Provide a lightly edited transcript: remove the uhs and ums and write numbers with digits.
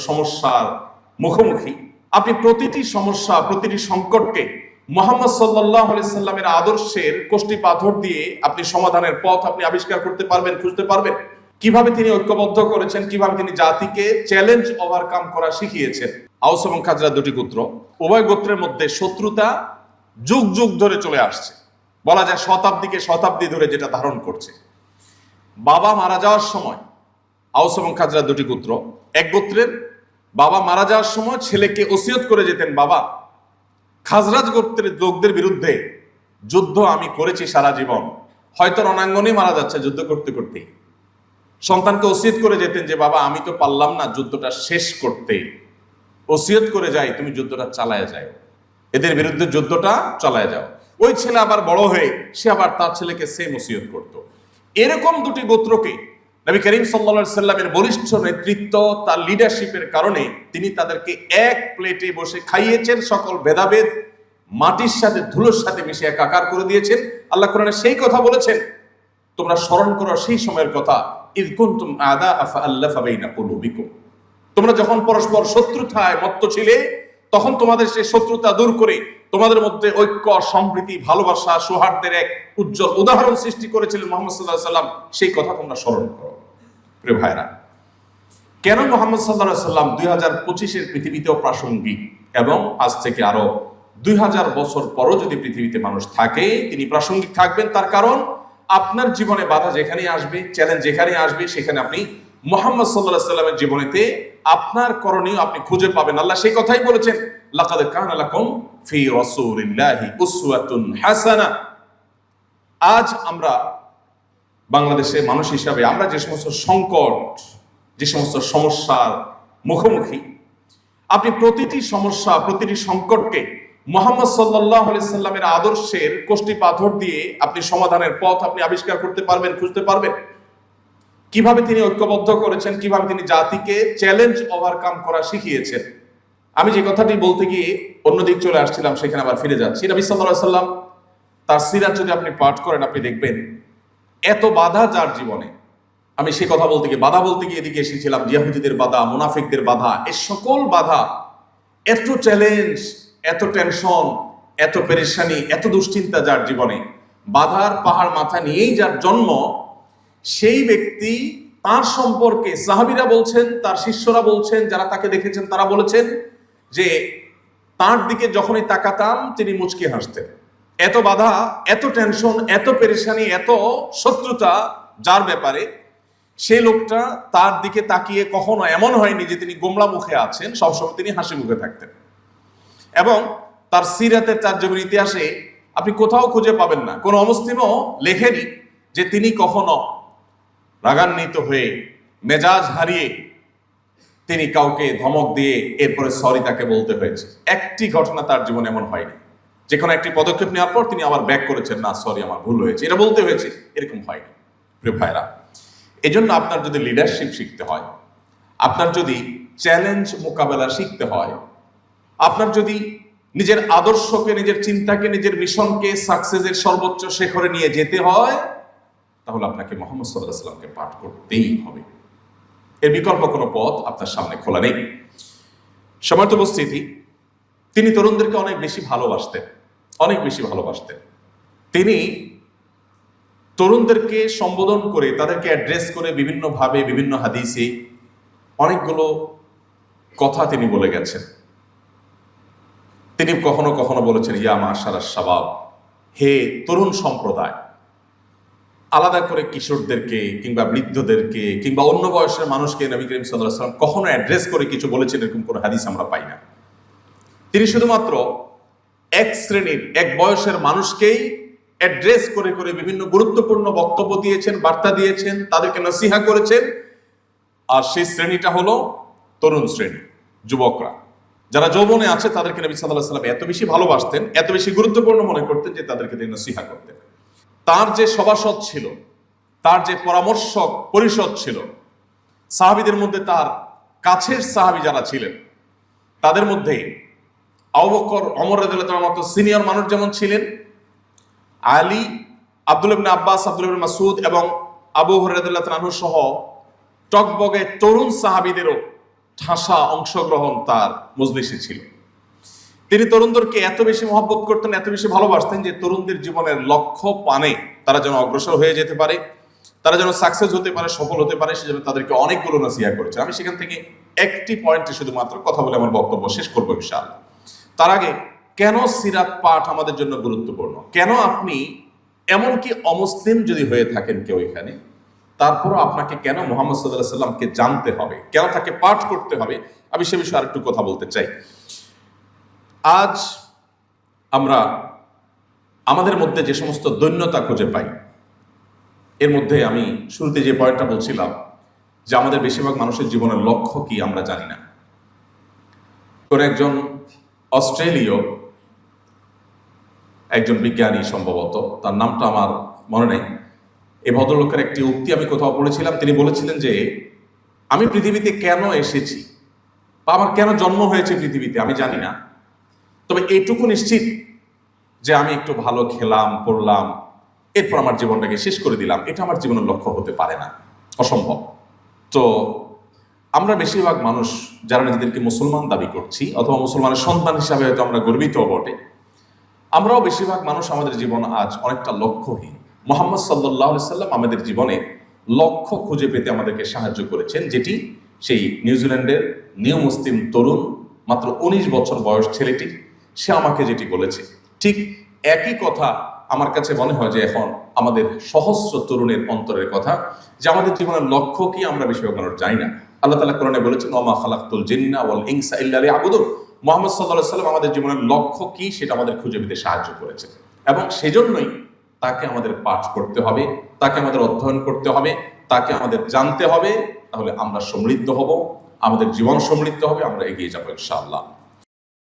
সমস্যার মুখোমুখি। আপনি প্রতিটি সমস্যা, প্রতিটি সংকটকে মুহাম্মদ সাল্লাল্লাহু আলাইহি সাল্লামের আদর্শের কষ্টি পাথর দিয়ে আপনি সমাধানের পথ আপনি আবিষ্কার করতে পারবেন, খুঁজতে পারবেন। কিভাবে তিনি ঐক্যবদ্ধ করেছেন, কিভাবে তিনি জাতিকে চ্যালেঞ্জ ওভারকাম করা শিখিয়েছেন। আওস এবং খাজরা দুটি গোত্র, উভয় গোত্রের মধ্যে শত্রুতা যুগ যুগ ধরে চলে আসছে, বলা যায় শতাব্দী ধরে যেটা ধারণ করছে। বাবা মারা যাওয়ার সময় আওস এবং খাজরা দুটি গোত্র, এক গোত্রের বাবা মারা যাওয়ার সময় ছেলেকে ওসিয়ত করে যেতেন, বাবা খাজরাজ গোত্রের লোকদের বিরুদ্ধে যুদ্ধ আমি করেছি সারা জীবন, হয়তো রণাঙ্গনে মারা যাচ্ছে যুদ্ধ করতে করতে। সন্তানকে ওসিয়ত করে যেতেন যে বাবা আমি তো পারলাম না যুদ্ধটা শেষ করতে, ওসিয়ত করে যাই তুমি যুদ্ধটা চালায় যাও, এদের বিরুদ্ধে যুদ্ধটা চালায় যাও। ওই ছেলে আবার বড় হয়ে সে আবার তার ছেলেকে সেম ওসিয়ত করত। এরকম দুটি গোত্রকে নবী করিম সাল্লাল্লাহু আলাইহি সাল্লামের বলিষ্ঠ নেতৃত্ব, তার লিডারশিপের কারণে তিনি তাদেরকে এক প্লেটে বসে খাইয়েছেন, সকল ভেদাভেদ মাটির সাথে ধুলোর সাথে মিশে একাকার করে দিয়েছেন। আল্লাহ কোরআনে সেই কথা বলেছেন, তোমরা স্মরণ করো সেই সময়ের কথা, ইয কুনতুম আ'দা ফাআল্লাফা বাইনা কুলুবিকুম, তোমরা যখন পরস্পর শত্রুতায় মত্ত ছিলে তখন তোমাদের সেই শত্রুতা দূর করে তোমাদের মধ্যে ঐক্য, সম্প্রীতি, ভালোবাসা, সৌহার্দ্যের এক উজ্জ্বল উদাহরণ সৃষ্টি করেছিলেন মুহাম্মদ সাল্লাল্লাহু আলাইহি সাল্লাম। সেই কথা তোমরা স্মরণ করো। প্রিয় ভাইরা, কেন মুহাম্মদ সাল্লাল্লাহু আলাইহি সাল্লাম 2025-এর পৃথিবীতেও প্রাসঙ্গিক এবং আজ থেকে আরো 2000 বছর পরও যদি পৃথিবীতে মানুষ থাকে তিনি প্রাসঙ্গিক থাকবেন? তার কারণ আপনার জীবনে বাধা যেখানেই আসবে, চ্যালেঞ্জ যেখানেই আসবে, সেখানে আপনি মুহাম্মদ সাল্লাল্লাহু আলাইহি সাল্লামের জীবনেতে আপনার করণীয় আপনি খুঁজে পাবেন। আল্লাহ সেই কথাই বলেছেন, লাকাদ কানা লাকুম ফি রাসূলিল্লাহি উসওয়াতুন হাসানা। আজ আমরা বাংলাদেশের মানুষ হিসাবে আমরা যে সমস্ত সংকট, যে সমস্ত সমস্যার মুখোমুখি, আপনি প্রতিটি সমস্যা, প্রতিটি সংকটকে মুহাম্মদ সাল্লাল্লাহু আলাইহি সাল্লামের আদর্শের কষ্টি পাথর দিয়ে আপনি সমাধানের পথ আপনি আবিষ্কার করতে পারবেন, খুঁজতে পারবেন। কিভাবে তিনি ঐক্যবদ্ধ করেছেন, কিভাবে তিনি জাতিকে চ্যালেঞ্জ ওভারকাম করা শিখিয়েছেন। আমি যে কথাটি বলতে গিয়ে অন্যদিক চলে আসছিলাম, সেখানে আবার ফিরে যাচ্ছি। নবী সাল্লাল্লাহু আলাইহি সাল্লাম তার সিরাত যদি আপনি পাঠ করেন, আপনি দেখবেন এত বাধা যার জীবনে। আমি সেই কথা বলতে গিয়ে এদিকে এসেছিলাম, ইহুদিদের বাধা, মুনাফিকদের বাধা, এই সকল বাধা, এত চ্যালেঞ্জ, এত টেনশন, এত পেরেশানি, এত দুশ্চিন্তা যার জীবনে, বাধার পাহাড় মাথা নিয়েই যার জন্ম, সেই ব্যক্তি তার সম্পর্কে সাহাবীরা বলছেন, তার শিষ্যরা বলছেন, যারা তাকে দেখেছেন তারা বলেছেন যে তার দিকে যখনই তাকাতাম তিনি মুচকি হাসতেন। এত বাধা, এত টেনশন, এত পেরেশানি, এত শত্রুতা যার ব্যাপারে, সেই লোকটা তার দিকে তাকিয়ে কখনো এমন হয়নি যে তিনি গোমড়া মুখে আছেন, সবসময় তিনি হাসি মুখে থাকতেন। এবং তার সিরাতের তারজমের ইতিহাসে আপনি কোথাও খুঁজে পাবেন না, কোন অমুসলিমও লেখেনি যে তিনি কখনো রাগান্বিত হয়ে, মেজাজ হারিয়ে তিনি কাউকে ধমক দিয়ে এরপরে সরি তাকে বলতে হয়েছে। একটি ঘটনা তার জীবনে এমন হয়নি যে কোনো একটি পদক্ষেপ নেওয়ার পর তিনি আবার ব্যাক করেছেন, না সরি আমার ভুল হয়েছে, এটা বলতে হয়েছে, এরকম হয়নি। প্রিয় ভাইরা, এজন্য আপনার যদি লিডারশিপ শিখতে হয়, আপনার যদি চ্যালেঞ্জ মোকাবেলা শিখতে হয়, আপনার যদি নিজের আদর্শকে, নিজের চিন্তাকে, নিজের মিশনকে সাকসেসের সর্বোচ্চ শিখরে নিয়ে যেতে হয়, তাহলে আপনাকে মুহাম্মদ সাল্লাল্লাহু আলাইহি সাল্লামকে পাঠ করতেই হবে। এর বিকল্প কোনো পথ আপনার সামনে খোলা নেই। সম্মানিত উপস্থিতি, তিনি তরুণদেরকে অনেক বেশি ভালোবাসতেন। তিনি তরুণদেরকে সম্বোধন করে, তাদেরকে অ্যাড্রেস করে বিভিন্নভাবে, বিভিন্ন হাদিসে অনেকগুলো কথা তিনি বলে গেছেন। তিনি কখনো কখনো বলেছেন, ইয়া মাশারাশ শাবাব, হে তরুণ সম্প্রদায়। আলাদা করে কিশোরদেরকে কিংবা বৃদ্ধদেরকে কিংবা অন্য বয়সের মানুষকে নবী করিম সাল্লাল্লাহু আলাইহি ওয়াসাল্লাম কখনো অ্যাড্রেস করে কিছু বলেছেন এরকম কোনো হাদিস আমরা পাই না। তিনি শুধুমাত্র এক শ্রেণীর, এক বয়সের মানুষকেই অ্যাড্রেস করে করে বিভিন্ন গুরুত্বপূর্ণ বক্তব্য দিয়েছেন, বার্তা দিয়েছেন, তাদেরকে নসিহা করেছেন। আর সেই শ্রেণীটা হলো তরুণ শ্রেণী, যুবকরা, যারা যৌবনে আছে, তাদেরকে নবী সাল্লাল্লাহু আলাইহি ওয়াসাল্লাম এত বেশি ভালোবাসতেন, এত বেশি গুরুত্বপূর্ণ মনে করতেন যে তাদেরকে তিনি নসিহা করতেন। তার যে সভাসদ ছিল, তার যে পরামর্শক পরিষদ ছিল, সাহাবীদের মধ্যে তার কাছের সাহাবী যারা ছিলেন, তাদের মধ্যে আবু বকর, ওমর রাদিয়াল্লাহু তাআলার মতো সিনিয়র মানুষ যেমন ছিলেন, আলী, আব্দুল্লাহ ইবনে আব্বাস, আব্দুল্লাহ ইবনে মাসউদ এবং আবু হুরায়রা রাদিয়াল্লাহু তাআলা আনহু সহ টকবগে তরুণ সাহাবীদেরও ঠাসা অংশগ্রহণ তার মজলিসে ছিল। তিনি তরুণদেরকে এত বেশি মহব্বত করতেন, এত বেশি ভালোবাসতেন যে তরুণদের জীবনের লক্ষ্য পানে তারা যেন অগ্রসর হয়ে যেতে পারে, তারা যেন সাকসেস হতে পারে, সফল হতে পারে, সেজন্য তাদেরকে অনেকগুলো নসিহত করেছেন। আমি সেখান থেকে একটি পয়েন্টে শুধুমাত্র কথা বলে আমার বক্তব্য শেষ করবো ইনশাআল্লাহ। তার আগে, কেন সিরাত পাঠ আমাদের জন্য গুরুত্বপূর্ণ, কেন আপনি এমনকি অমুসলিম যদি হয়ে থাকেন কেউ এখানে, তারপরও আপনাকে কেন মুহাম্মদ সাল্লাল্লাহু আলাইহি সাল্লামকে জানতে হবে, কেন তাকে পাঠ করতে হবে, আমি সে বিষয়ে আরেকটু কথা বলতে চাই। আজ আমরা আমাদের মধ্যে যে সমস্ত দৈন্যতা খুঁজে পাই, এর মধ্যে আমি শুরুতে যে পয়েন্টটা বলছিলাম যে আমাদের বেশিরভাগ মানুষের জীবনের লক্ষ্য কি আমরা জানি না। কোন একজন অস্ট্রেলীয় একজন বিজ্ঞানী, সম্ভবত তার নামটা আমার মনে নেই, এই ভদ্রলোকের একটি উক্তি আমি কোথাও পড়েছিলাম। তিনি বলেছিলেন যে আমি পৃথিবীতে কেন এসেছি বা আমার কেন জন্ম হয়েছে পৃথিবীতে আমি জানি না, তবে এইটুকু নিশ্চিত যে আমি একটু ভালো খেলাম, পড়লাম, এরপর আমার জীবনটাকে শেষ করে দিলাম, এটা আমার জীবনের লক্ষ্য হতে পারে না, অসম্ভব। তো আমরা বেশিরভাগ মানুষ যারা নিজেদেরকে মুসলমান দাবি করছি অথবা মুসলমানের সন্তান হিসাবে হয়তো আমরা গর্বিত বটে, আমরাও বেশিরভাগ মানুষ আমাদের জীবন আজ অনেকটা লক্ষ্যহীন। মুহাম্মদ সাল্লাল্লাহু আলাইহি সাল্লাম আমাদের জীবনে লক্ষ্য খুঁজে পেতে আমাদেরকে সাহায্য করেছেন, যেটি সেই নিউজিল্যান্ডের নিউ মুসলিম তরুণ, মাত্র 19 বছর বয়স ছেলেটি, সে আমাকে যেটি বলেছে, ঠিক একই কথা আমার কাছে মনে হয় যে এখন আমাদের সহস্র তরুণের অন্তরের কথা, যে আমাদের জীবনের লক্ষ্য কি আমরা বেশিরভাগ মানুষ জানি না। আল্লাহ তাআলা কোরআনে বলেছেন, ওয়া মা খালাকতুল জিন্না ওয়াল ইনসা ইল্লা লিয়াবুদুন। মুহাম্মদ সাল্লাল্লাহু আলাইহি সাল্লাম আমাদের জীবনের লক্ষ্য কি সেটা আমাদের খুঁজে পেতে সাহায্য করেছে, এবং সেজন্যই তাকে আমাদের পাঠ করতে হবে, তাকে আমাদের অধ্যয়ন করতে হবে, তাকে আমাদের জানতে হবে। তাহলে আমরা সমৃদ্ধ হব, আমাদের জীবন সমৃদ্ধ হবে, আমরা এগিয়ে যাবো ইনশাআল্লাহ।